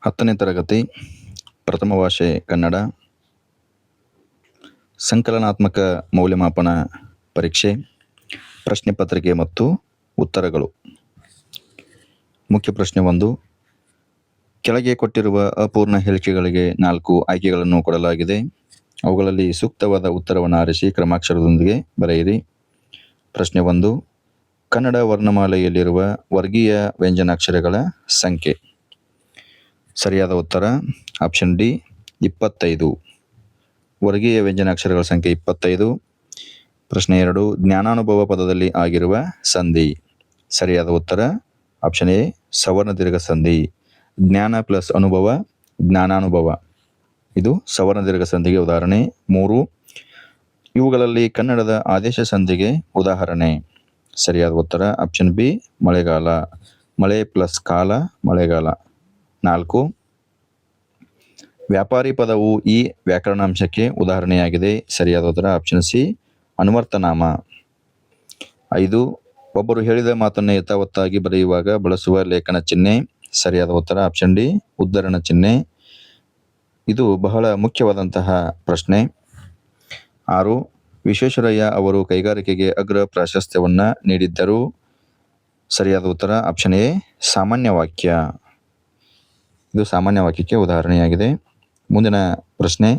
10ನೇ ತರಗತಿ ಪ್ರಥಮ ಭಾಷೆ ಕನ್ನಡ ಸಂಕಲನಾತ್ಮಕ ಮೌಲ್ಯಮಾಪನ ಪರೀಕ್ಷೆ ಪ್ರಶ್ನೆ ಪತ್ರಿಕೆ ಮತ್ತು ಉತ್ತರಗಳು. ಮುಖ್ಯ ಪ್ರಶ್ನೆ 1. ಕೆಳಗೆ ಕೊಟ್ಟಿರುವ ಅಪೂರ್ಣ ಹೇಳಿಕೆಗಳಿಗೆ 4 ಆಯ್ಕೆಗಳನ್ನು ಕೊಡಲಾಗಿದೆ. ಅವುಗಳಲ್ಲಿ ಸೂಕ್ತವಾದ ಉತ್ತರವನ್ನು ಆರಿಸಿ ಕ್ರಮಾಕ್ಷರದೊಂದಿಗೆ ಬರೆಯಿರಿ. ಪ್ರಶ್ನೆ 1. ಕನ್ನಡ ವರ್ಣಮಾಲೆಯಲ್ಲಿರುವ ವರ್ಗೀಯ ವ್ಯಂಜನಾಕ್ಷರಗಳ ಸಂಖ್ಯೆ. ಸರಿಯಾದ ಉತ್ತರ ಆಪ್ಷನ್ ಡಿ 25. ವರ್ಗೀಯ ವ್ಯಂಜನಾಕ್ಷರಗಳ ಸಂಖ್ಯೆ 25. ಪ್ರಶ್ನೆ 2. ಜ್ಞಾನಾನುಭವ ಪದದಲ್ಲಿ ಆಗಿರುವ ಸಂಧಿ. ಸರಿಯಾದ ಉತ್ತರ ಆಪ್ಷನ್ ಎ ಸವರ್ಣ ದೀರ್ಘ ಸಂಧಿ. ಜ್ಞಾನ ಪ್ಲಸ್ ಅನುಭವ ಜ್ಞಾನಾನುಭವ, ಇದು ಸವರ್ಣ ದೀರ್ಘ ಸಂಧಿಗೆ ಉದಾಹರಣೆ. 3. ಇವುಗಳಲ್ಲಿ ಕನ್ನಡದ ಆದೇಶ ಸಂಧಿಗೆ ಉದಾಹರಣೆ. ಸರಿಯಾದ ಉತ್ತರ ಆಪ್ಷನ್ ಬಿ ಮಳೆಗಾಲ. ಮಳೆ ಪ್ಲಸ್ ಕಾಲ ಮಳೆಗಾಲ. 4. ವ್ಯಾಪಾರಿ ಪದವು ಈ ವ್ಯಾಕರಣಾಂಶಕ್ಕೆ ಉದಾಹರಣೆಯಾಗಿದೆ. ಸರಿಯಾದ ಉತ್ತರ ಆಪ್ಷನ್ ಸಿ ಅನ್ವರ್ಥನಾಮ. 5. ಒಬ್ಬರು ಹೇಳಿದ ಮಾತನ್ನು ಯಥಾವತ್ತಾಗಿ ಬರೆಯುವಾಗ ಬಳಸುವ ಲೇಖನ ಚಿಹ್ನೆ. ಸರಿಯಾದ ಉತ್ತರ ಆಪ್ಷನ್ ಡಿ ಉದ್ಧರಣ ಚಿಹ್ನೆ. ಇದು ಬಹಳ ಮುಖ್ಯವಾದಂತಹ ಪ್ರಶ್ನೆ. 6. ವಿಶ್ವೇಶ್ವರಯ್ಯ ಅವರು ಕೈಗಾರಿಕೆಗೆ ಅಗ್ರ ಪ್ರಾಶಸ್ತ್ಯವನ್ನು ನೀಡಿದ್ದರು. ಸರಿಯಾದ ಉತ್ತರ ಆಪ್ಷನ್ ಎ ಸಾಮಾನ್ಯ ವಾಕ್ಯ. ಇದು ಸಾಮಾನ್ಯ ವಾಕ್ಯಕ್ಕೆ ಉದಾಹರಣೆಯಾಗಿದೆ. ಮುಂದಿನ ಪ್ರಶ್ನೆ.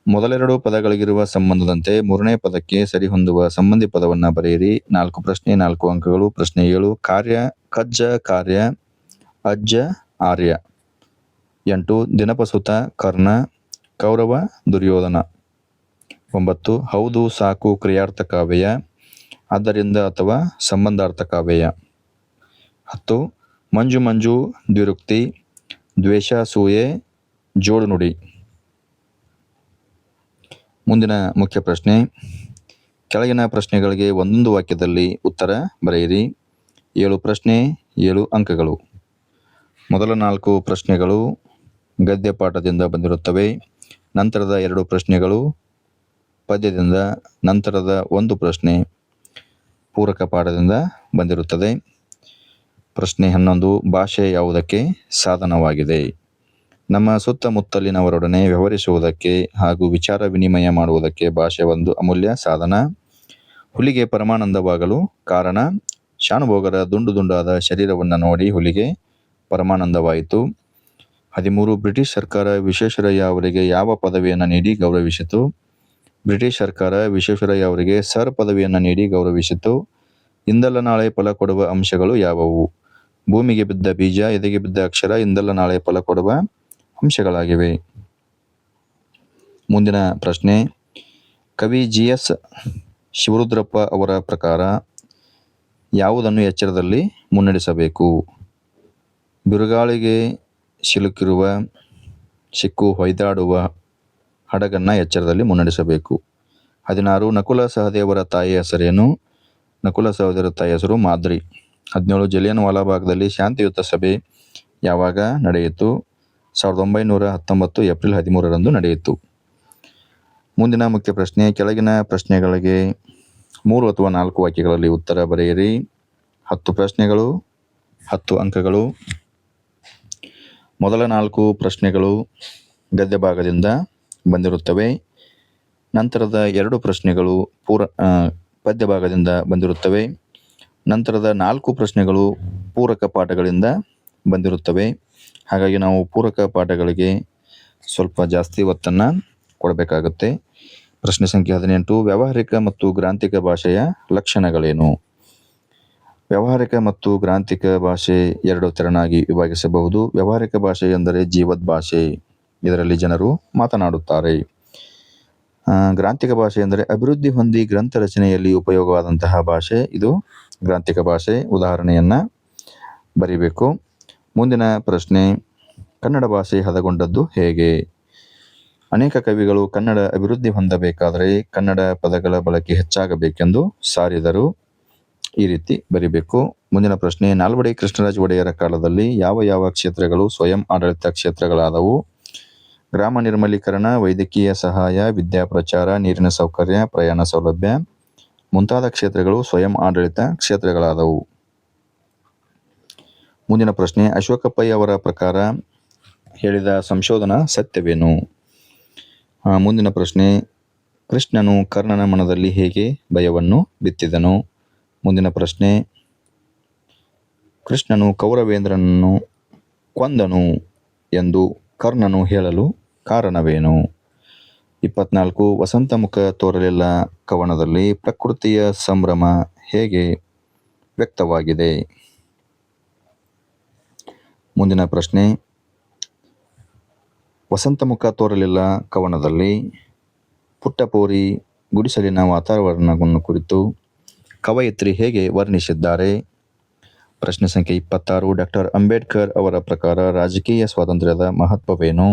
ಮೊದಲೆರಡು ಪದಗಳಿಗಿರುವ ಸಂಬಂಧದಂತೆ ಮೂರನೇ ಪದಕ್ಕೆ ಸರಿಹೊಂದುವ ಸಂಬಂಧಿ ಪದವನ್ನು ಬರೆಯಿರಿ. 4 ಪ್ರಶ್ನೆ 4 ಅಂಕಗಳು. ಪ್ರಶ್ನೆ 7. ಕಾರ್ಯ ಕಜ್ಜ ಕಾರ್ಯ ಅಜ್ಜ ಆರ್ಯ. 8. ದಿನಪಸುತ ಕರ್ಣ ಕೌರವ ದುರ್ಯೋಧನ. 9. ಹೌದು ಸಾಕು ಕ್ರಿಯಾರ್ಥಕಾವ್ಯಯ ಆದ್ದರಿಂದ ಅಥವಾ ಸಂಬಂಧಾರ್ಥಕಾವ್ಯಯ. 10. ಮಂಜು ಮಂಜು ದ್ವಿರುಕ್ತಿ ದ್ವೇಷ ಸೂಯೆ ಜೋಡು ನುಡಿ. ಮುಂದಿನ ಮುಖ್ಯ ಪ್ರಶ್ನೆ. ಕೆಳಗಿನ ಪ್ರಶ್ನೆಗಳಿಗೆ ಒಂದೊಂದು ವಾಕ್ಯದಲ್ಲಿ ಉತ್ತರ ಬರೆಯಿರಿ. 7 ಪ್ರಶ್ನೆ 7 ಅಂಕಗಳು. ಮೊದಲ 4 ಪ್ರಶ್ನೆಗಳು ಗದ್ಯ ಪಾಠದಿಂದ ಬಂದಿರುತ್ತವೆ. ನಂತರದ 2 ಪ್ರಶ್ನೆಗಳು ಪದ್ಯದಿಂದ. ನಂತರದ 1 ಪ್ರಶ್ನೆ ಪೂರಕ ಪಾಠದಿಂದ ಬಂದಿರುತ್ತದೆ. ಪ್ರಶ್ನೆ 11. ಭಾಷೆ ಯಾವುದಕ್ಕೆ ಸಾಧನವಾಗಿದೆ? ನಮ್ಮ ಸುತ್ತಮುತ್ತಲಿನವರೊಡನೆ ವ್ಯವಹರಿಸುವುದಕ್ಕೆ ಹಾಗೂ ವಿಚಾರ ವಿನಿಮಯ ಮಾಡುವುದಕ್ಕೆ ಭಾಷೆ ಒಂದು ಅಮೂಲ್ಯ ಸಾಧನ. ಹುಲಿಗೆ ಪರಮಾನಂದವಾಗಲು ಕಾರಣ ಶಾನುಭೋಗರ ದುಂಡು ದುಂಡಾದ ಶರೀರವನ್ನು ನೋಡಿ ಹುಲಿಗೆ ಪರಮಾನಂದವಾಯಿತು. 13. ಬ್ರಿಟಿಷ್ ಸರ್ಕಾರ ವಿಶ್ವೇಶ್ವರಯ್ಯ ಅವರಿಗೆ ಯಾವ ಪದವಿಯನ್ನು ನೀಡಿ ಗೌರವಿಸಿತು? ಬ್ರಿಟಿಷ್ ಸರ್ಕಾರ ವಿಶ್ವೇಶ್ವರಯ್ಯ ಅವರಿಗೆ ಸರ್ ಪದವಿಯನ್ನು ನೀಡಿ ಗೌರವಿಸಿತು. ಇಂದಲ್ಲ ನಾಳೆ ಫಲ ಕೊಡುವ ಅಂಶಗಳು ಯಾವುವು? ಭೂಮಿಗೆ ಬಿದ್ದ ಬೀಜ, ಎದೆಗೆ ಬಿದ್ದ ಅಕ್ಷರ ಇಂದಲ್ಲ ನಾಳೆ ಫಲ ಕೊಡುವ ಅಂಶಗಳಾಗಿವೆ. ಮುಂದಿನ ಪ್ರಶ್ನೆ. ಕವಿ GS ಶಿವರುದ್ರಪ್ಪ ಅವರ ಪ್ರಕಾರ ಯಾವುದನ್ನು ಎಚ್ಚರದಲ್ಲಿ ಮುನ್ನಡೆಸಬೇಕು? ಬಿರುಗಾಳಿಗೆ ಸಿಲುಕಿರುವ ಸಿಕ್ಕು ಹೊಯ್ದಾಡುವ ಹಡಗನ್ನು ಎಚ್ಚರದಲ್ಲಿ ಮುನ್ನಡೆಸಬೇಕು. 16. ನಕುಲ ಸಹದೇವರ ತಾಯಿ ಹೆಸರೇನು? ನಕುಲ ಸಹೋದರ ತಾಯಿ ಹೆಸರು ಮಾದ್ರಿ. 17. ಜಲಿಯನ್ ವಾಲಾಬಾಗ್ದಲ್ಲಿ ಶಾಂತಿಯುತ ಸಭೆ ಯಾವಾಗ ನಡೆಯಿತು? 1919 ಏಪ್ರಿಲ್ 13ರಂದು ನಡೆಯಿತು. ಮುಂದಿನ ಮುಖ್ಯ ಪ್ರಶ್ನೆ. ಕೆಳಗಿನ ಪ್ರಶ್ನೆಗಳಿಗೆ 3 ಅಥವಾ 4 ವಾಕ್ಯಗಳಲ್ಲಿ ಉತ್ತರ ಬರೆಯಿರಿ. 10 ಪ್ರಶ್ನೆಗಳು 10 ಅಂಕಗಳು. ಮೊದಲ 4 ಪ್ರಶ್ನೆಗಳು ಗದ್ಯ ಭಾಗದಿಂದ ಬಂದಿರುತ್ತವೆ. ನಂತರದ 2 ಪ್ರಶ್ನೆಗಳು ಪದ್ಯ ಭಾಗದಿಂದ ಬಂದಿರುತ್ತವೆ. ನಂತರದ 4 ಪ್ರಶ್ನೆಗಳು ಪೂರಕ ಪಾಠಗಳಿಂದ ಬಂದಿರುತ್ತವೆ. ಹಾಗಾಗಿ ನಾವು ಪೂರಕ ಪಾಠಗಳಿಗೆ ಸ್ವಲ್ಪ ಜಾಸ್ತಿ ಒತ್ತನ್ನು ಕೊಡಬೇಕಾಗುತ್ತೆ. ಪ್ರಶ್ನೆ ಸಂಖ್ಯೆ 18. ವ್ಯಾವಹಾರಿಕ ಮತ್ತು ಗ್ರಾಂಥಿಕ ಭಾಷೆಯ ಲಕ್ಷಣಗಳೇನು? ವ್ಯಾವಹಾರಿಕ ಮತ್ತು ಗ್ರಾಂಥಿಕ ಭಾಷೆ 2 ತೆರನಾಗಿ ವಿಭಾಗಿಸಬಹುದು. ವ್ಯಾವಹಾರಿಕ ಭಾಷೆ ಎಂದರೆ ಜೀವದ್ ಭಾಷೆ, ಇದರಲ್ಲಿ ಜನರು ಮಾತನಾಡುತ್ತಾರೆ. ಗ್ರಾಂಥಿಕ ಭಾಷೆ ಎಂದರೆ ಅಭಿವೃದ್ಧಿ ಹೊಂದಿ ಗ್ರಂಥ ರಚನೆಯಲ್ಲಿ ಉಪಯೋಗವಾದಂತಹ ಭಾಷೆ, ಇದು ಗ್ರಾಂಥಿಕ ಭಾಷೆ. ಉದಾಹರಣೆಯನ್ನು ಬರೀಬೇಕು. ಮುಂದಿನ ಪ್ರಶ್ನೆ. ಕನ್ನಡ ಭಾಷೆ ಹದಗೊಂಡದ್ದು ಹೇಗೆ? ಅನೇಕ ಕವಿಗಳು ಕನ್ನಡ ಅಭಿವೃದ್ಧಿ ಹೊಂದಬೇಕಾದರೆ ಕನ್ನಡ ಪದಗಳ ಬಳಕೆ ಹೆಚ್ಚಾಗಬೇಕೆಂದು ಸಾರಿದರು. ಈ ರೀತಿ ಬರಿಬೇಕು. ಮುಂದಿನ ಪ್ರಶ್ನೆ. ನಾಲ್ವಡಿ ಕೃಷ್ಣರಾಜ ಒಡೆಯರ ಕಾಲದಲ್ಲಿ ಯಾವ ಯಾವ ಕ್ಷೇತ್ರಗಳು ಸ್ವಯಂ ಆಡಳಿತ ಕ್ಷೇತ್ರಗಳಾದವು? ಗ್ರಾಮ ನಿರ್ಮಲೀಕರಣ, ವೈದ್ಯಕೀಯ ಸಹಾಯ, ವಿದ್ಯಾಪ್ರಚಾರ, ನೀರಿನ ಸೌಕರ್ಯ, ಪ್ರಯಾಣ ಸೌಲಭ್ಯ ಮುಂತಾದ ಕ್ಷೇತ್ರಗಳು ಸ್ವಯಂ ಆಡಳಿತ ಕ್ಷೇತ್ರಗಳಾದವು. ಮುಂದಿನ ಪ್ರಶ್ನೆ, ಅಶೋಕ ಪೈ ಅವರ ಪ್ರಕಾರ ಹೇಳಿದ ಸಂಶೋಧನಾ ಸತ್ಯವೇನು? ಮುಂದಿನ ಪ್ರಶ್ನೆ, ಕೃಷ್ಣನು ಕರ್ಣನ ಮನದಲ್ಲಿ ಹೇಗೆ ಭಯವನ್ನು ಬಿತ್ತಿದನು? ಮುಂದಿನ ಪ್ರಶ್ನೆ, ಕೃಷ್ಣನು ಕೌರವೇಂದ್ರನನ್ನು ಕೊಂದನು ಎಂದು ಕರ್ಣನು ಹೇಳಲು ಕಾರಣವೇನು? 24, ವಸಂತಮುಖ ತೋರಲಿಲ್ಲ ಕವನದಲ್ಲಿ ಪ್ರಕೃತಿಯ ಸಂಭ್ರಮ ಹೇಗೆ ವ್ಯಕ್ತವಾಗಿದೆ? ಮುಂದಿನ ಪ್ರಶ್ನೆ, ವಸಂತಮುಖ ತೋರಲಿಲ್ಲ ಕವನದಲ್ಲಿ ಪುಟ್ಟಪೋರಿ ಗುಡಿಸಲಿನ ವಾತಾವರಣವನ್ನು ಕುರಿತು ಕವಯಿತ್ರಿ ಹೇಗೆ ವರ್ಣಿಸಿದ್ದಾರೆ? ಪ್ರಶ್ನೆ ಸಂಖ್ಯೆ 26, ಡಾಕ್ಟರ್ ಅಂಬೇಡ್ಕರ್ ಅವರ ಪ್ರಕಾರ ರಾಜಕೀಯ ಸ್ವಾತಂತ್ರ್ಯದ ಮಹತ್ವವೇನು?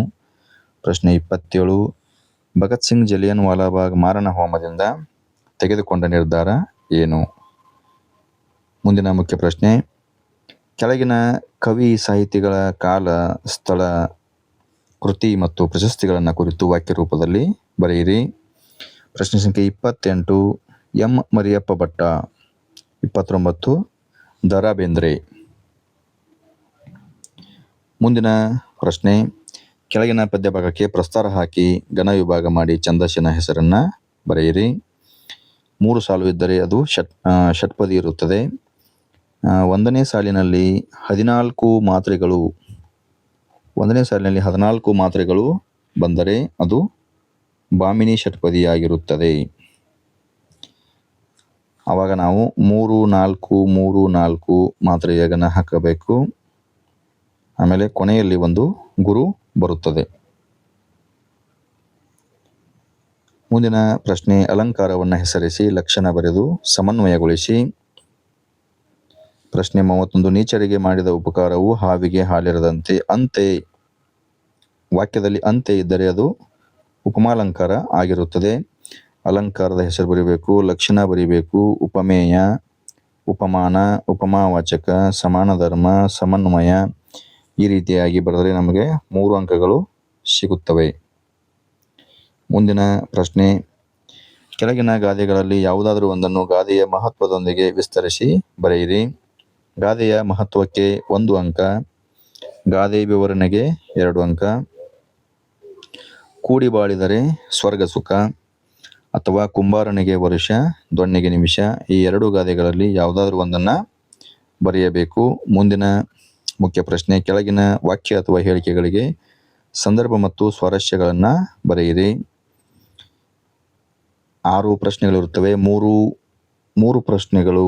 ಪ್ರಶ್ನೆ 27, ಭಗತ್ ಸಿಂಗ್ ಜಲಿಯನ್ ವಾಲಾಬಾಗ್ ಮಾರಣ ಹೋಮದಿಂದ ತೆಗೆದುಕೊಂಡ ನಿರ್ಧಾರ ಏನು? ಮುಂದಿನ ಮುಖ್ಯ ಪ್ರಶ್ನೆ, ಕೆಳಗಿನ ಕವಿ ಸಾಹಿತಿಗಳ ಕಾಲ, ಸ್ಥಳ, ಕೃತಿ ಮತ್ತು ಪ್ರಶಸ್ತಿಗಳನ್ನು ಕುರಿತು ವಾಕ್ಯ ರೂಪದಲ್ಲಿ ಬರೆಯಿರಿ. ಪ್ರಶ್ನೆ ಸಂಖ್ಯೆ 28, ಎಂ ಮರಿಯಪ್ಪ ಭಟ್ಟ. 29, ದ ರಾ ಬೇಂದ್ರೆ. ಮುಂದಿನ ಪ್ರಶ್ನೆ, ಕೆಳಗಿನ ಪದ್ಯ ಭಾಗಕ್ಕೆ ಪ್ರಸ್ತಾರ ಹಾಕಿ ಘನ ವಿಭಾಗ ಮಾಡಿ ಛಂದಸ್ಸಿನ ಹೆಸರನ್ನ ಬರೆಯಿರಿ. 3 ಸಾಲು ಇದ್ದರೆ ಅದು ಷಟ್ಪದಿ ಇರುತ್ತದೆ. 1ನೇ ಸಾಲಿನಲ್ಲಿ 14 ಮಾತ್ರೆಗಳು ಬಂದರೆ ಅದು ಭಾಮಿನಿ ಷಟ್ಪದಿಯಾಗಿರುತ್ತದೆ. ಆವಾಗ ನಾವು 3 4 3 4 ಮಾತ್ರೆಯ ಘನ ಹಾಕಬೇಕು. ಆಮೇಲೆ ಕೊನೆಯಲ್ಲಿ ಒಂದು ಗುರು ಬರುತ್ತದೆ. ಮುಂದಿನ ಪ್ರಶ್ನೆ, ಅಲಂಕಾರವನ್ನು ಹೆಸರಿಸಿ ಲಕ್ಷಣ ಬರೆದು ಸಮನ್ವಯಗೊಳಿಸಿ. ಪ್ರಶ್ನೆ 31, ನೀಚರಿಗೆ ಮಾಡಿದ ಉಪಕಾರವು ಹಾವಿಗೆ ಹಾಲಿರದಂತೆ. ಅಂತೆ, ವಾಕ್ಯದಲ್ಲಿ ಅಂತೆ ಇದ್ದರೆ ಅದು ಉಪಮಾಲಂಕಾರ ಆಗಿರುತ್ತದೆ. ಅಲಂಕಾರದ ಹೆಸರು ಬರೀಬೇಕು, ಲಕ್ಷಣ ಬರೀಬೇಕು, ಉಪಮೇಯ, ಉಪಮಾನ, ಉಪಮಾವಾಚಕ, ಸಮಾನ ಧರ್ಮ, ಸಮನ್ವಯ, ಈ ರೀತಿಯಾಗಿ ಬರೆದರೆ ನಮಗೆ 3 ಅಂಕಗಳು ಸಿಗುತ್ತವೆ. ಮುಂದಿನ ಪ್ರಶ್ನೆ, ಕೆಳಗಿನ ಗಾದೆಗಳಲ್ಲಿ ಯಾವುದಾದರೂ ಒಂದನ್ನು ಗಾದೆಯ ಮಹತ್ವದೊಂದಿಗೆ ವಿಸ್ತರಿಸಿ ಬರೆಯಿರಿ. ಗಾದೆಯ ಮಹತ್ವಕ್ಕೆ 1 ಅಂಕ, ಗಾದೆ ವಿವರಣೆಗೆ 2 ಅಂಕ, ಕೂಡಿ ಬಾಳಿದರೆ ಸ್ವರ್ಗ ಸುಖ ಅಥವಾ ಕುಂಬಾರನಿಗೆ ವರುಷ ದೊಣ್ಣೆಗೆ ನಿಮಿಷ, ಈ 2 ಗಾದೆಗಳಲ್ಲಿ ಯಾವುದಾದ್ರೂ ಒಂದನ್ನು ಬರೆಯಬೇಕು. ಮುಂದಿನ ಮುಖ್ಯ ಪ್ರಶ್ನೆ, ಕೆಳಗಿನ ವಾಕ್ಯ ಅಥವಾ ಹೇಳಿಕೆಗಳಿಗೆ ಸಂದರ್ಭ ಮತ್ತು ಸ್ವಾರಸ್ಯಗಳನ್ನು ಬರೆಯಿರಿ. 6 ಪ್ರಶ್ನೆಗಳಿರುತ್ತವೆ. 3 ಪ್ರಶ್ನೆಗಳು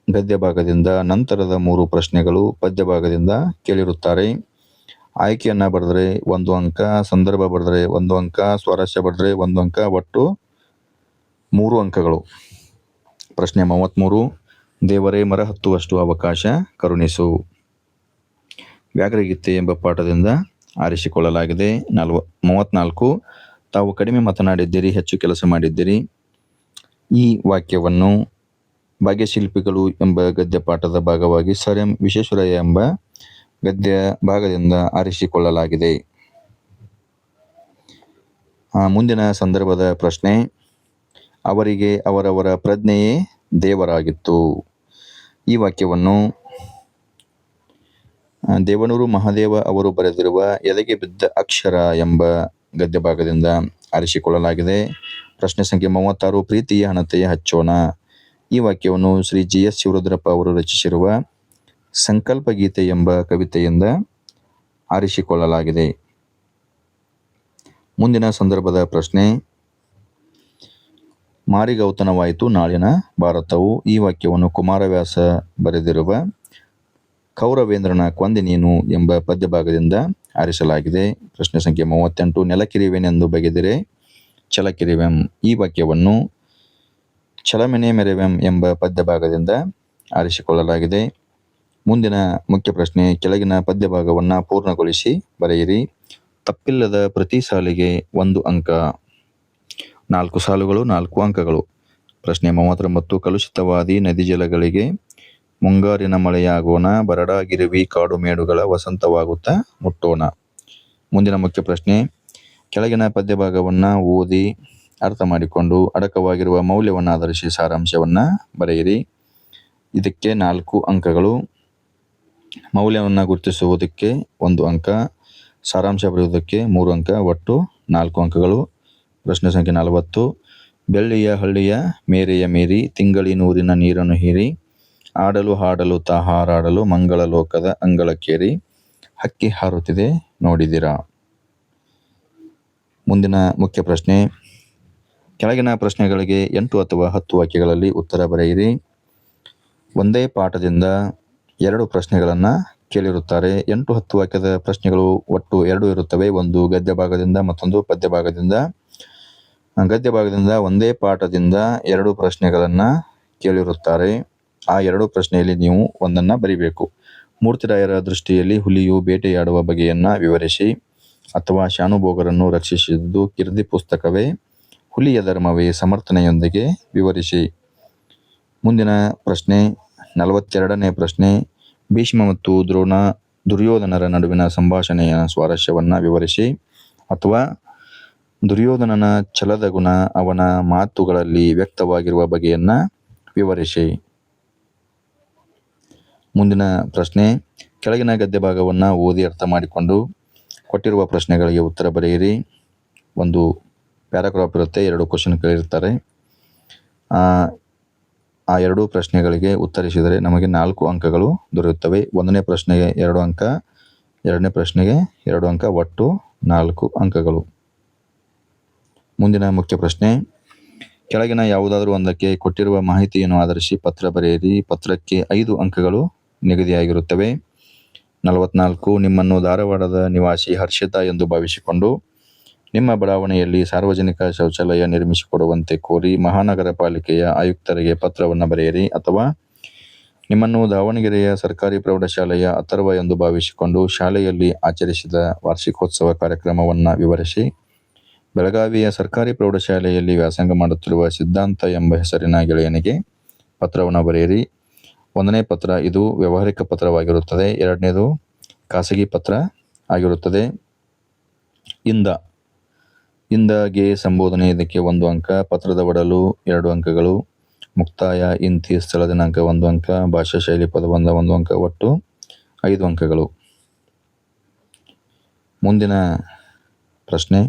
ಗದ್ಯ ಭಾಗದಿಂದ, ನಂತರದ 3 ಪ್ರಶ್ನೆಗಳು ಪದ್ಯ ಭಾಗದಿಂದ ಕೇಳಿರುತ್ತಾರೆ. ಆಯ್ಕೆಯನ್ನು ಬರೆದರೆ 1 ಅಂಕ, ಸಂದರ್ಭ ಬರೆದರೆ 1 ಅಂಕ, ಸ್ವಾರಸ್ಯ ಬರೆದರೆ 1 ಅಂಕ, ಒಟ್ಟು 3 ಅಂಕಗಳು. ಪ್ರಶ್ನೆ 33, ದೇವರೇ ಮರ ಹತ್ತುವಷ್ಟು ಅವಕಾಶ ಕರುಣಿಸು. ವ್ಯಾಘ್ರಗೀತೆ ಎಂಬ ಪಾಠದಿಂದ ಆರಿಸಿಕೊಳ್ಳಲಾಗಿದೆ. 34, ತಾವು ಕಡಿಮೆ ಮಾತನಾಡಿದ್ದೀರಿ, ಹೆಚ್ಚು ಕೆಲಸ ಮಾಡಿದ್ದೀರಿ. ಈ ವಾಕ್ಯವನ್ನು ಭಾಗ್ಯಶಿಲ್ಪಿಗಳು ಎಂಬ ಗದ್ಯ ಪಾಠದ ಭಾಗವಾಗಿ ಸರ್ ಎಂ ವಿಶ್ವೇಶ್ವರಯ್ಯ ಎಂಬ ಗದ್ಯ ಭಾಗದಿಂದ ಆರಿಸಿಕೊಳ್ಳಲಾಗಿದೆ. ಮುಂದಿನ ಸಂದರ್ಭದ ಪ್ರಶ್ನೆ, ಅವರಿಗೆ ಅವರವರ ಪ್ರಜ್ಞೆಯೇ ದೇವರಾಗಿತ್ತು. ಈ ವಾಕ್ಯವನ್ನು ದೇವನೂರು ಮಹಾದೇವ ಅವರು ಬರೆದಿರುವ ಎದೆಗೆ ಬಿದ್ದ ಅಕ್ಷರ ಎಂಬ ಗದ್ಯ ಭಾಗದಿಂದ ಆರಿಸಿಕೊಳ್ಳಲಾಗಿದೆ. ಪ್ರಶ್ನೆ ಸಂಖ್ಯೆ 36, ಪ್ರೀತಿಯ ಹಣತೆಯ ಹಚ್ಚೋಣ. ಈ ವಾಕ್ಯವನ್ನು ಶ್ರೀ GS ಶಿವರುದ್ರಪ್ಪ ಅವರು ರಚಿಸಿರುವ ಸಂಕಲ್ಪ ಗೀತೆ ಎಂಬ ಕವಿತೆಯಿಂದ ಆರಿಸಿಕೊಳ್ಳಲಾಗಿದೆ. ಮುಂದಿನ ಸಂದರ್ಭದ ಪ್ರಶ್ನೆ, ಮಾರಿಗೌತಣವಾಯಿತು ನಾಳಿನ ಭಾರತವು. ಈ ವಾಕ್ಯವನ್ನು ಕುಮಾರವ್ಯಾಸ ಬರೆದಿರುವ ಕೌರವೇಂದ್ರನ ಕೊಂದೆ ನೀನು ಎಂಬ ಪದ್ಯ ಭಾಗದಿಂದ ಆರಿಸಲಾಗಿದೆ. ಪ್ರಶ್ನೆ ಸಂಖ್ಯೆ 38, ನೆಲಕಿರಿವೆನೆಂದು ಬಗೆದಿರೆ ಛಲಕಿರಿವೆಂ. ಈ ವಾಕ್ಯವನ್ನು ಛಲಮೆನೆ ಮೆರೆವೆಂ ಎಂಬ ಪದ್ಯ ಭಾಗದಿಂದ ಆರಿಸಿಕೊಳ್ಳಲಾಗಿದೆ. ಮುಂದಿನ ಮುಖ್ಯ ಪ್ರಶ್ನೆ, ಕೆಳಗಿನ ಪದ್ಯ ಭಾಗವನ್ನು ಪೂರ್ಣಗೊಳಿಸಿ ಬರೆಯಿರಿ. ತಪ್ಪಿಲ್ಲದ ಪ್ರತಿ ಸಾಲಿಗೆ 1 ಅಂಕ, 4 ಸಾಲುಗಳು 4 ಅಂಕಗಳು. ಪ್ರಶ್ನೆ 39, ಕಲುಷಿತವಾದಿ ನದಿ ಜಲಗಳಿಗೆ ಮುಂಗಾರಿನ ಮಳೆಯಾಗೋಣ, ಬರಡಾಗಿರುವಿ ಕಾಡು ಮೇಡುಗಳ ವಸಂತವಾಗುತ್ತಾ ಮುಟ್ಟೋಣ. ಮುಂದಿನ ಮುಖ್ಯ ಪ್ರಶ್ನೆ, ಕೆಳಗಿನ ಪದ್ಯ ಭಾಗವನ್ನು ಓದಿ ಅರ್ಥ ಮಾಡಿಕೊಂಡು ಅಡಕವಾಗಿರುವ ಮೌಲ್ಯವನ್ನು ಆಧರಿಸಿ ಸಾರಾಂಶವನ್ನು ಬರೆಯಿರಿ. ಇದಕ್ಕೆ 4 ಅಂಕಗಳು. ಮೌಲ್ಯವನ್ನು ಗುರುತಿಸುವುದಕ್ಕೆ 1 ಅಂಕ, ಸಾರಾಂಶ ಬರೆಯುವುದಕ್ಕೆ 3 ಅಂಕ, ಒಟ್ಟು 4 ಅಂಕಗಳು. ಪ್ರಶ್ನೆ ಸಂಖ್ಯೆ 40. ಬೆಳ್ಳಿಯ ಹಳ್ಳಿಯ ಮೇರೆಯ ಮೀರಿ ತಿಂಗಳಿನೂರಿನ ನೀರನ್ನು ಹೀರಿ ಆಡಲು ಹಾಡಲು ತಾ ಹಾರಾಡಲು ಮಂಗಳ ಲೋಕದ ಅಂಗಳಕ್ಕೇರಿ ಹಕ್ಕಿ ಹಾರುತ್ತಿದೆ ನೋಡಿದಿರಾ. ಮುಂದಿನ ಮುಖ್ಯ ಪ್ರಶ್ನೆ. ಕೆಳಗಿನ ಪ್ರಶ್ನೆಗಳಿಗೆ 8 ಅಥವಾ 10 ವಾಕ್ಯಗಳಲ್ಲಿ ಉತ್ತರ ಬರೆಯಿರಿ. ಒಂದೇ ಪಾಠದಿಂದ 2 ಪ್ರಶ್ನೆಗಳನ್ನು ಕೇಳಿರುತ್ತಾರೆ. 8-10 ವಾಕ್ಯದ ಪ್ರಶ್ನೆಗಳು ಒಟ್ಟು 2 ಇರುತ್ತವೆ. ಒಂದು ಗದ್ಯ ಭಾಗದಿಂದ, ಮತ್ತೊಂದು ಪದ್ಯ ಭಾಗದಿಂದ. ಗದ್ಯ ಭಾಗದಿಂದ ಒಂದೇ ಪಾಠದಿಂದ 2 ಪ್ರಶ್ನೆಗಳನ್ನು ಕೇಳಿರುತ್ತಾರೆ. ಆ 2 ಪ್ರಶ್ನೆಯಲ್ಲಿ ನೀವು ಒಂದನ್ನು ಬರಿಬೇಕು. ಮೂರ್ತಿರಾಯರ ದೃಷ್ಟಿಯಲ್ಲಿ ಹುಲಿಯು ಬೇಟೆಯಾಡುವ ಬಗೆಯನ್ನು ವಿವರಿಸಿ, ಅಥವಾ ಶಾನುಭೋಗರನ್ನು ರಕ್ಷಿಸಿದ್ದು ಕೀರ್ತಿ ಪುಸ್ತಕವೇ, ಹುಲಿಯ ಧರ್ಮವೇ ಸಮರ್ಥನೆಯೊಂದಿಗೆ ವಿವರಿಸಿ. ಮುಂದಿನ ಪ್ರಶ್ನೆ 42ನೇ ಪ್ರಶ್ನೆ. ಭೀಷ್ಮ ಮತ್ತು ದುರ್ಯೋಧನರ ನಡುವಿನ ಸಂಭಾಷಣೆಯ ಸ್ವಾರಸ್ಯವನ್ನು ವಿವರಿಸಿ, ಅಥವಾ ದುರ್ಯೋಧನನ ಛಲದ ಗುಣ ಅವನ ಮಾತುಗಳಲ್ಲಿ ವ್ಯಕ್ತವಾಗಿರುವ ಬಗೆಯನ್ನು ವಿವರಿಸಿ. ಮುಂದಿನ ಪ್ರಶ್ನೆ. ಕೆಳಗಿನ ಗದ್ಯ ಭಾಗವನ್ನು ಓದಿ ಅರ್ಥ ಮಾಡಿಕೊಂಡು ಕೊಟ್ಟಿರುವ ಪ್ರಶ್ನೆಗಳಿಗೆ ಉತ್ತರ ಬರೆಯಿರಿ. ಒಂದು ಪ್ಯಾರಾಗ್ರಾಫ್ ಇರುತ್ತೆ, 2 ಕ್ವಶನ್ ಕೇಳಿರ್ತಾರೆ. ಆ 2 ಪ್ರಶ್ನೆಗಳಿಗೆ ಉತ್ತರಿಸಿದರೆ ನಮಗೆ 4 ಅಂಕಗಳು ದೊರೆಯುತ್ತವೆ. 1ನೇ ಪ್ರಶ್ನೆಗೆ 2 ಅಂಕ, 2ನೇ ಪ್ರಶ್ನೆಗೆ 2 ಅಂಕ, ಒಟ್ಟು 4 ಅಂಕಗಳು. ಮುಂದಿನ ಮುಖ್ಯ ಪ್ರಶ್ನೆ. ಕೆಳಗಿನ ಯಾವುದಾದರೂ ಒಂದಕ್ಕೆ ಕೊಟ್ಟಿರುವ ಮಾಹಿತಿಯನ್ನು ಆಧರಿಸಿ ಪತ್ರ ಬರೆಯಿರಿ. ಪತ್ರಕ್ಕೆ 5 ಅಂಕಗಳು ನಿಗದಿಯಾಗಿರುತ್ತವೆ. 44. ನಿಮ್ಮನ್ನು ಧಾರವಾಡದ ನಿವಾಸಿ ಹರ್ಷಿತಾ ಎಂದು ಭಾವಿಸಿಕೊಂಡು ನಿಮ್ಮ ಬಡಾವಣೆಯಲ್ಲಿ ಸಾರ್ವಜನಿಕ ಶೌಚಾಲಯ ನಿರ್ಮಿಸಿಕೊಡುವಂತೆ ಕೋರಿ ಮಹಾನಗರ ಪಾಲಿಕೆಯ ಆಯುಕ್ತರಿಗೆ ಪತ್ರವನ್ನು ಬರೆಯಿರಿ. ಅಥವಾ ನಿಮ್ಮನ್ನು ದಾವಣಗೆರೆಯ ಸರ್ಕಾರಿ ಪ್ರೌಢಶಾಲೆಯ ಅಥರ್ವ ಎಂದು ಭಾವಿಸಿಕೊಂಡು ಶಾಲೆಯಲ್ಲಿ ಆಚರಿಸಿದ ವಾರ್ಷಿಕೋತ್ಸವ ಕಾರ್ಯಕ್ರಮವನ್ನು ವಿವರಿಸಿ. ಬೆಳಗಾವಿಯ ಸರ್ಕಾರಿ ಪ್ರೌಢಶಾಲೆಯಲ್ಲಿ ವ್ಯಾಸಂಗ ಮಾಡುತ್ತಿರುವ ಸಿದ್ಧಾಂತ ಎಂಬ ಹೆಸರಿನ ಗೆಳೆಯನಿಗೆ ಪತ್ರವನ್ನು ಬರೆಯಿರಿ. 1ನೇ ಪತ್ರ ಇದು ವ್ಯಾವಹಾರಿಕ ಪತ್ರವಾಗಿರುತ್ತದೆ. 2ನೇದು ಖಾಸಗಿ ಪತ್ರ ಆಗಿರುತ್ತದೆ. ಇಂದಗೆ ಸಂಬೋಧನೆ, ಇದಕ್ಕೆ 1 ಅಂಕ. ಪತ್ರದ ಒಡಲು 2 ಅಂಕಗಳು. ಮುಕ್ತಾಯ, ಇಂತಿ, ಸ್ಥಳ, ದಿನಾಂಕ 1 ಅಂಕ. ಭಾಷಾ ಶೈಲಿ ಪದಬಂಧ 1 ಅಂಕ, ಒಟ್ಟು 5 ಅಂಕಗಳು. ಮುಂದಿನ ಪ್ರಶ್ನೆ.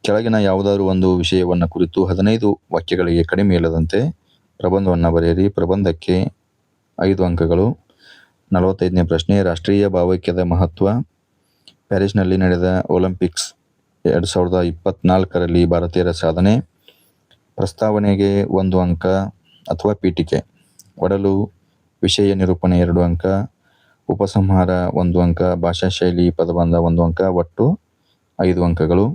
ಕೆಳಗಿನ ಯಾವುದಾದರೂ ಒಂದು ವಿಷಯವನ್ನು ಕುರಿತು 15 ವಾಕ್ಯಗಳಿಗೆ ಕಡಿಮೆ ಇಲ್ಲದಂತೆ ಪ್ರಬಂಧವನ್ನು ಬರೆಯಿರಿ. ಪ್ರಬಂಧಕ್ಕೆ 5 ಅಂಕಗಳು. 45ನೇ ಪ್ರಶ್ನೆ. ರಾಷ್ಟ್ರೀಯ ಭಾವೈಕ್ಯದ ಮಹತ್ವ. ಪ್ಯಾರಿಸ್ನಲ್ಲಿ ನಡೆದ ಒಲಿಂಪಿಕ್ಸ್ 2024ರಲ್ಲಿ ಭಾರತೀಯರ ಸಾಧನೆ. ಪ್ರಸ್ತಾವನೆಗೆ 1 ಅಂಕ ಅಥವಾ ಪೀಠಿಕೆ. ಒಡಲು ವಿಷಯ ನಿರೂಪಣೆ 2 ಅಂಕ. ಉಪಸಂಹಾರ 1 ಅಂಕ. ಭಾಷಾ ಶೈಲಿ ಪದಬಂಧ 1 ಅಂಕ, ಒಟ್ಟು 5 ಅಂಕಗಳು.